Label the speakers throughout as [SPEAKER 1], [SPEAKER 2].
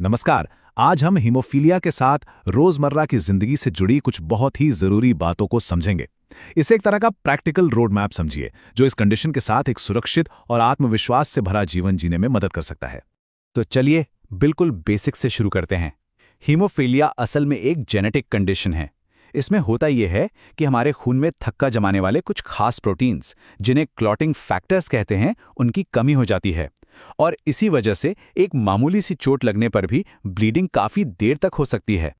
[SPEAKER 1] नमस्कार। आज हम हीमोफीलिया के साथ रोजमर्रा की जिंदगी से जुड़ी कुछ बहुत ही जरूरी बातों को समझेंगे। इसे एक तरह का प्रैक्टिकल रोड मैप समझिए, जो इस कंडीशन के साथ एक सुरक्षित और आत्मविश्वास से भरा जीवन जीने में मदद कर सकता है।
[SPEAKER 2] तो चलिए बिल्कुल बेसिक से शुरू करते हैं। हीमोफीलिया असल में एक जेनेटिक कंडीशन है। इसमें होता यह है कि हमारे खून में थक्का जमाने वाले कुछ खास प्रोटीन्स, जिन्हें क्लॉटिंग फैक्टर्स कहते हैं, उनकी कमी हो जाती है। और इसी वजह से एक मामूली सी चोट लगने पर भी ब्लीडिंग काफी देर तक हो सकती है।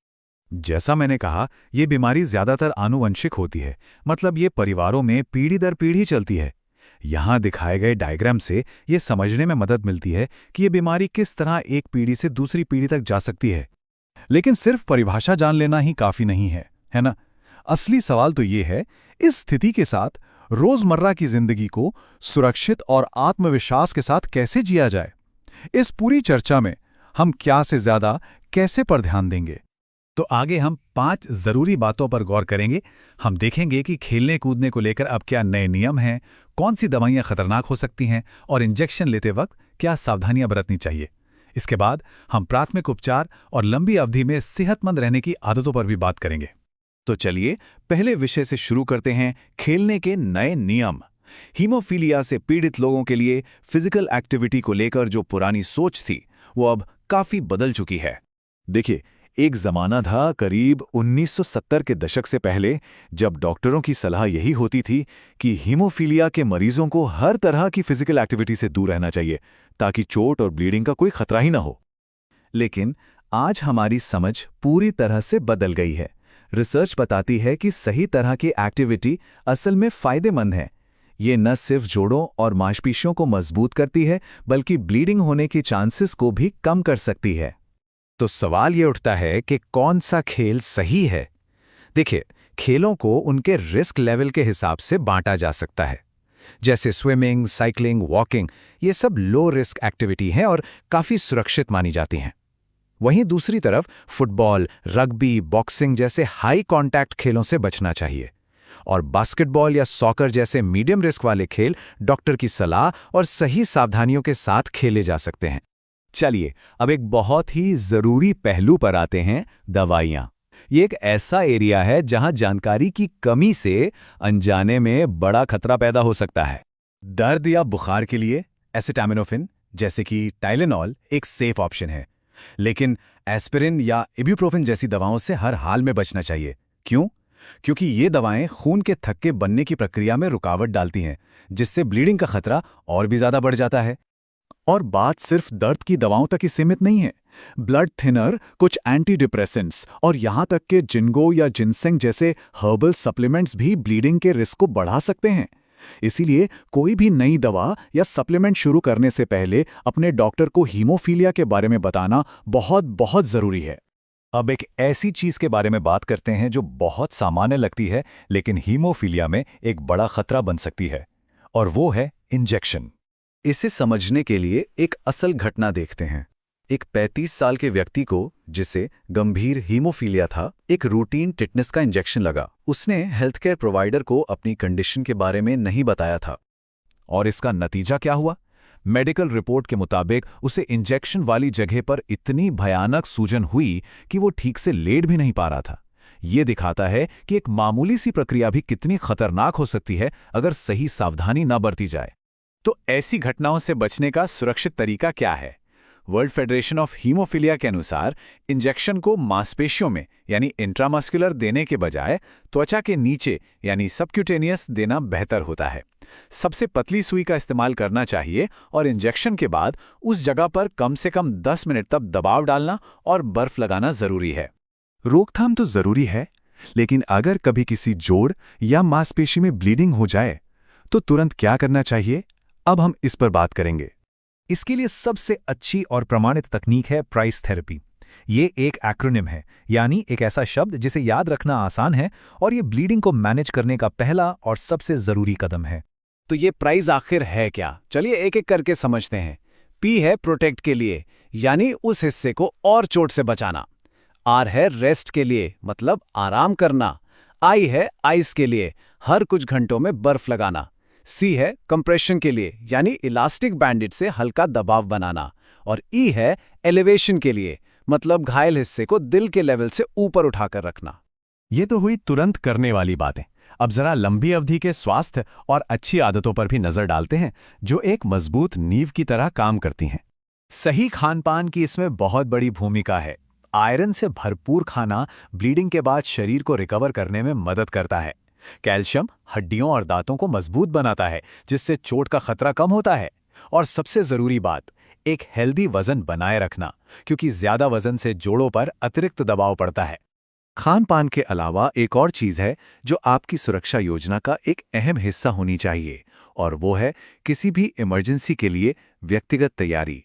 [SPEAKER 1] जैसा मैंने कहा, ये बीमारी ज्यादातर आनुवंशिक होती है, मतलब ये परिवारों में पीढ़ी दर पीढ़ी चलती है। यहाँ दिखाए गए डायग्राम से ये समझने में मदद मिलती है कि ये बीमारी किस तरह एक पीढ़ी से दूसरी पीढ़ी तक जा सकती है। लेकिन सिर्फ परिभाषा जान लेना ही काफी नहीं है ना? असली सवाल तो ये है, इस स्थिति के साथ रोजमर्रा की जिंदगी को सुरक्षित और आत्मविश्वास के साथ कैसे जिया जाए। इस पूरी चर्चा में हम क्या से ज्यादा कैसे पर ध्यान देंगे। तो आगे हम 5 जरूरी बातों पर गौर करेंगे। हम देखेंगे कि खेलने कूदने को लेकर अब क्या नए नियम हैं, कौन सी दवाइयां खतरनाक हो सकती हैं और इंजेक्शन लेते वक्त क्या सावधानियां बरतनी चाहिए। इसके बाद हम प्राथमिक उपचार और लंबी अवधि में सेहतमंद रहने की आदतों पर भी बात करेंगे।
[SPEAKER 2] तो चलिए पहले विषय से शुरू करते हैं, खेलने के नए नियम। हीमोफीलिया से पीड़ित लोगों के लिए फिजिकल एक्टिविटी को लेकर जो पुरानी सोच थी, वो अब काफी बदल चुकी है।
[SPEAKER 1] देखिए, एक जमाना था करीब 1970 के दशक से पहले, जब डॉक्टरों की सलाह यही होती थी कि हीमोफीलिया के मरीजों को हर तरह की फिजिकल एक्टिविटी से दूर रहना चाहिए, ताकि चोट और ब्लीडिंग का कोई खतरा ही ना हो।
[SPEAKER 2] लेकिन आज हमारी समझ पूरी तरह से बदल गई है। रिसर्च बताती है कि सही तरह की एक्टिविटी असल में फायदेमंद है। ये न सिर्फ जोड़ों और मांसपेशियों को मजबूत करती है, बल्कि ब्लीडिंग होने के चांसेस को भी कम कर सकती है। तो सवाल ये उठता है कि कौन सा खेल सही है। देखिए, खेलों को उनके रिस्क लेवल के हिसाब से बांटा जा सकता है। जैसे स्विमिंग, साइकिलिंग, वॉकिंग, ये सब लो रिस्क एक्टिविटी हैं और काफ़ी सुरक्षित मानी जाती हैं। वहीं दूसरी तरफ फुटबॉल, रग्बी, बॉक्सिंग जैसे हाई कॉन्टैक्ट खेलों से बचना चाहिए। और बास्केटबॉल या सॉकर जैसे मीडियम रिस्क वाले खेल डॉक्टर की सलाह और सही सावधानियों के साथ खेले जा सकते हैं।
[SPEAKER 1] चलिए, अब एक बहुत ही जरूरी पहलू पर आते हैं, दवाइयाँ। ये एक ऐसा एरिया है जहां जानकारी की कमी से अनजाने में बड़ा खतरा पैदा हो सकता है। दर्द या बुखार के लिए एसिटामिनोफेन जैसे कि टाइलेनॉल एक सेफ ऑप्शन है, लेकिन एस्पिरिन या इब्यूप्रोफेन जैसी दवाओं से हर हाल में बचना चाहिए। क्यों? क्योंकि ये दवाएं खून के थक्के बनने की प्रक्रिया में रुकावट डालती हैं, जिससे ब्लीडिंग का खतरा और भी ज्यादा बढ़ जाता है। और बात सिर्फ दर्द की दवाओं तक ही सीमित नहीं है। ब्लड थिनर, कुछ एंटी डिप्रेसेंट्स और यहां तक कि जिंगो या जिनसेंग जैसे हर्बल सप्लीमेंट्स भी ब्लीडिंग के रिस्क को बढ़ा सकते हैं। इसीलिए कोई भी नई दवा या सप्लीमेंट शुरू करने से पहले अपने डॉक्टर को हीमोफीलिया के बारे में बताना बहुत बहुत जरूरी है। अब एक ऐसी चीज के बारे में बात करते हैं जो बहुत सामान्य लगती है, लेकिन हीमोफीलिया में एक बड़ा खतरा बन सकती है, और वो है इंजेक्शन।
[SPEAKER 2] इसे समझने के लिए एक असल घटना देखते हैं। एक 35 साल के व्यक्ति को, जिसे गंभीर हीमोफीलिया था, एक रूटीन टिटनेस का इंजेक्शन लगा। उसने हेल्थ केयर प्रोवाइडर को अपनी कंडीशन के बारे में नहीं बताया था।
[SPEAKER 1] और इसका नतीजा क्या हुआ? मेडिकल रिपोर्ट के मुताबिक उसे इंजेक्शन वाली जगह पर इतनी भयानक सूजन हुई कि वो ठीक से लेट भी नहीं पा रहा था। ये दिखाता है कि एक मामूली सी प्रक्रिया भी कितनी खतरनाक हो सकती है अगर सही सावधानी न बरती जाए। तो ऐसी घटनाओं से बचने का सुरक्षित तरीका क्या है? वर्ल्ड फेडरेशन ऑफ हीमोफीलिया के अनुसार इंजेक्शन को मांसपेशियों में यानी इंट्रामस्कुलर देने के बजाय त्वचा के नीचे यानी सबक्यूटेनियस देना बेहतर होता है। सबसे पतली सुई का इस्तेमाल करना चाहिए और इंजेक्शन के बाद उस जगह पर कम से कम 10 मिनट तक दबाव डालना और बर्फ लगाना जरूरी है। रोकथाम तो जरूरी है, लेकिन अगर कभी किसी जोड़ या मांसपेशी में ब्लीडिंग हो जाए तो तुरंत क्या करना चाहिए? अब हम इस पर बात करेंगे। इसके लिए सबसे अच्छी और प्रमाणित तकनीक है प्राइस थेरेपी। ये एक एक्रोनिम है, यानी एक ऐसा शब्द जिसे याद रखना आसान है, और ये ब्लीडिंग को मैनेज करने का पहला और सबसे जरूरी कदम है।
[SPEAKER 2] तो ये प्राइस आखिर है क्या? चलिए एक एक करके समझते हैं। पी है प्रोटेक्ट के लिए, यानी उस हिस्से को और चोट से बचाना। आर है रेस्ट के लिए, मतलब आराम करना। आई है आइस के लिए, हर कुछ घंटों में बर्फ लगाना। सी है कंप्रेशन के लिए, यानी इलास्टिक बैंडेज से हल्का दबाव बनाना। और ई है एलिवेशन के लिए, मतलब घायल हिस्से को दिल के लेवल से ऊपर उठाकर रखना।
[SPEAKER 1] ये तो हुई तुरंत करने वाली बातें। अब जरा लंबी अवधि के स्वास्थ्य और अच्छी आदतों पर भी नजर डालते हैं, जो एक मजबूत नींव की तरह काम करती हैं।
[SPEAKER 2] सही खानपान की इसमें बहुत बड़ी भूमिका है। आयरन से भरपूर खाना ब्लीडिंग के बाद शरीर को रिकवर करने में मदद करता है। कैल्शियम हड्डियों और दांतों को मजबूत बनाता है, जिससे चोट का खतरा कम होता है। और सबसे जरूरी बात, एक हेल्दी वजन बनाए रखना, क्योंकि ज्यादा वजन से जोड़ों पर अतिरिक्त दबाव पड़ता है।
[SPEAKER 1] खान पान के अलावा एक और चीज है जो आपकी सुरक्षा योजना का एक अहम हिस्सा होनी चाहिए, और वो है किसी भी इमरजेंसी के लिए व्यक्तिगत तैयारी।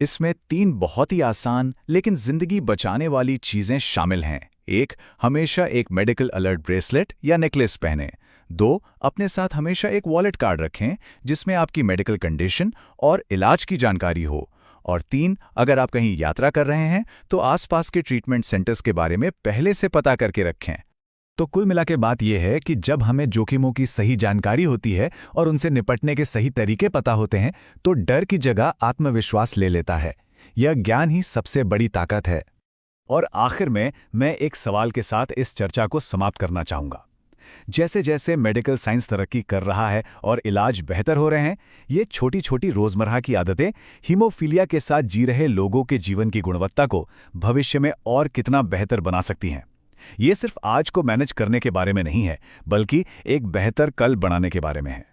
[SPEAKER 2] इसमें 3 बहुत ही आसान लेकिन जिंदगी बचाने वाली चीजें शामिल हैं। 1. हमेशा एक मेडिकल अलर्ट ब्रेसलेट या नेकलेस पहनें। 2. अपने साथ हमेशा एक वॉलेट कार्ड रखें जिसमें आपकी मेडिकल कंडीशन और इलाज की जानकारी हो। और 3. अगर आप कहीं यात्रा कर रहे हैं तो आसपास के ट्रीटमेंट सेंटर्स के बारे में पहले से पता करके रखें।
[SPEAKER 1] तो कुल मिला के बात यह है कि जब हमें जोखिमों की सही जानकारी होती है और उनसे निपटने के सही तरीके पता होते हैं, तो डर की जगह आत्मविश्वास ले लेता है। यह ज्ञान ही सबसे बड़ी ताकत है। और आखिर में मैं एक सवाल के साथ इस चर्चा को समाप्त करना चाहूंगा। जैसे जैसे मेडिकल साइंस तरक्की कर रहा है और इलाज बेहतर हो रहे हैं, ये छोटी छोटी रोजमर्रा की आदतें हीमोफीलिया के साथ जी रहे लोगों के जीवन की गुणवत्ता को भविष्य में और कितना बेहतर बना सकती हैं। ये सिर्फ आज को मैनेज करने के बारे में नहीं है, बल्कि एक बेहतर कल बनाने के बारे में है।